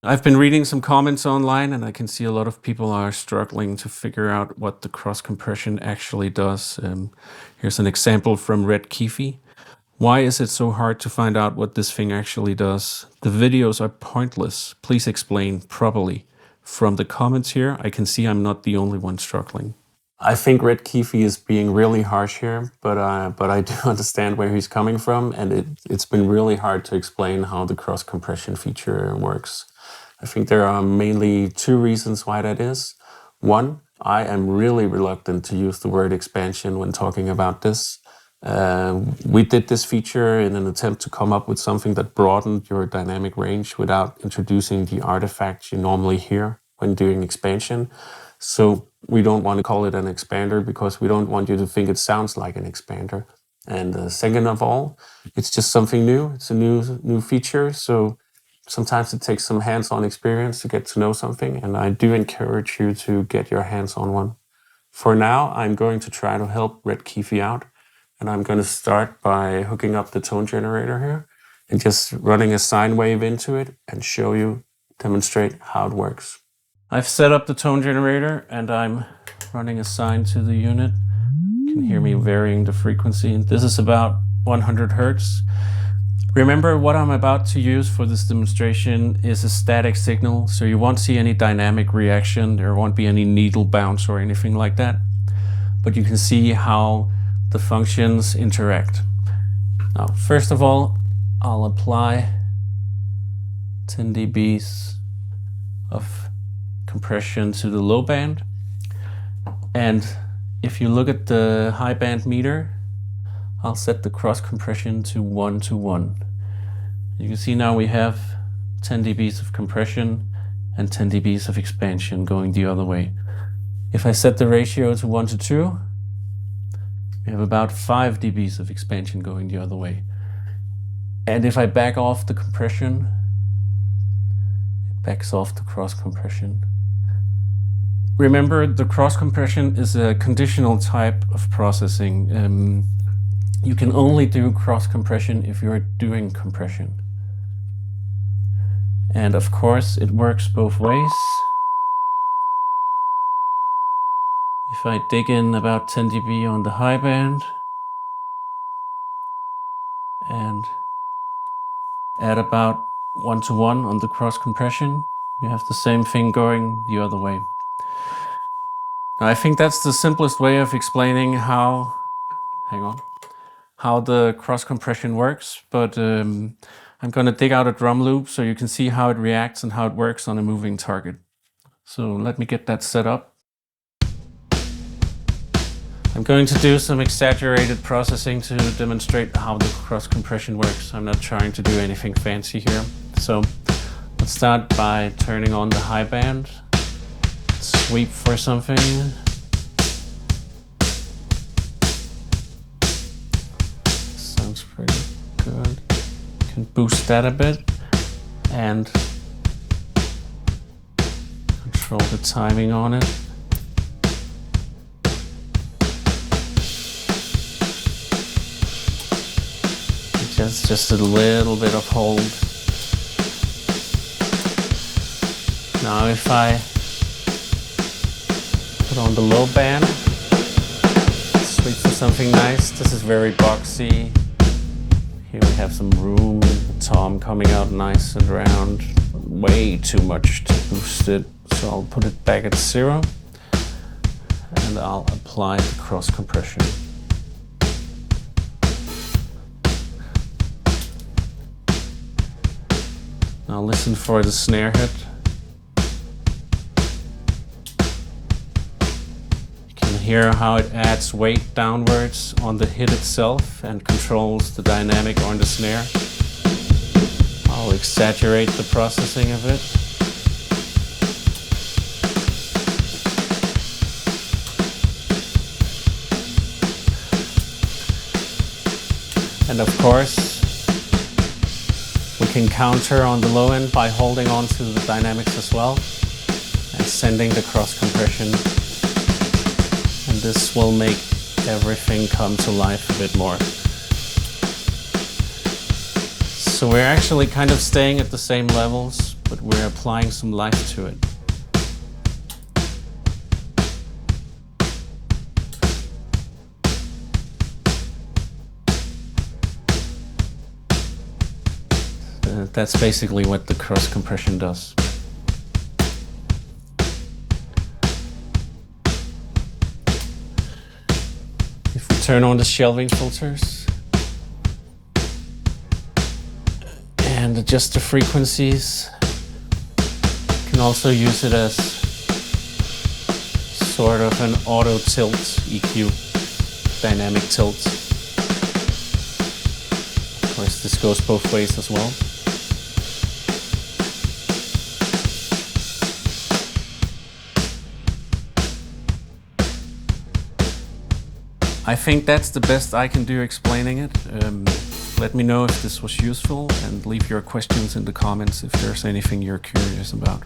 I've been reading some comments online and I can see a lot of people are struggling to figure out what the cross compression actually does. Here's an example from Red Keefe. Why is it so hard to find out what this thing actually does? The videos are pointless. Please explain properly. From the comments here, I can see I'm not the only one struggling. I think Red Keefe is being really harsh here, but I do understand where he's coming from, and it's been really hard to explain how the cross compression feature works. I think there are mainly two reasons why that is. One, I am really reluctant to use the word expansion when talking about this. We did this feature in an attempt to come up with something that broadened your dynamic range without introducing the artifacts you normally hear when doing expansion. So we don't want to call it an expander because we don't want you to think it sounds like an expander. And second of all, it's just something new. It's a new feature. So sometimes it takes some hands-on experience to get to know something, and I do encourage you to get your hands on one. For now, I'm going to try to help Red Keefe out, and I'm going to start by hooking up the tone generator here and just running a sine wave into it and demonstrate how it works. I've set up the tone generator and I'm running a sine to the unit. You can hear me varying the frequency. This is about 100 Hertz. Remember, what I'm about to use for this demonstration is a static signal, so you won't see any dynamic reaction, there won't be any needle bounce or anything like that. But you can see how the functions interact. Now, first of all, I'll apply 10 dBs of compression to the low band. And if you look at the high band meter, I'll set the cross compression to 1:1. You can see now we have 10 dBs of compression and 10 dBs of expansion going the other way. If I set the ratio to 1:2, we have about 5 dBs of expansion going the other way. And if I back off the compression, it backs off the cross compression. Remember, the cross compression is a conditional type of processing. You can only do cross compression if you're doing compression. And of course, it works both ways. If I dig in about 10 dB on the high band and add about 1:1 on the cross compression, you have the same thing going the other way. Now, I think that's the simplest way of explaining how the cross compression works, but I'm going to dig out a drum loop so you can see how it reacts and how it works on a moving target. So let me get that set up. I'm going to do some exaggerated processing to demonstrate how the cross compression works. I'm not trying to do anything fancy here. So let's start by turning on the high band, sweep for something. Sounds pretty good. Can boost that a bit and control the timing on it. Just a little bit of hold. Now if I put on the low band, sweep for something nice. This is very boxy. Here we have some room, tom coming out nice and round. Way too much to boost it, so I'll put it back at 0 and I'll apply the cross compression. Now listen for the snare hit. You can hear how it adds weight downwards on the hit itself and controls the dynamic on the snare. I'll exaggerate the processing of it. And of course, we can counter on the low end by holding on to the dynamics as well and sending the cross compression. And this will make everything come to life a bit more. So we're actually kind of staying at the same levels, but we're applying some life to it. That's basically what the cross compression does. If we turn on the shelving filters and adjust the frequencies, you can also use it as sort of an auto tilt EQ, dynamic tilt. Of course, this goes both ways as well. I think that's the best I can do explaining it. Let me know if this was useful and leave your questions in the comments if there's anything you're curious about.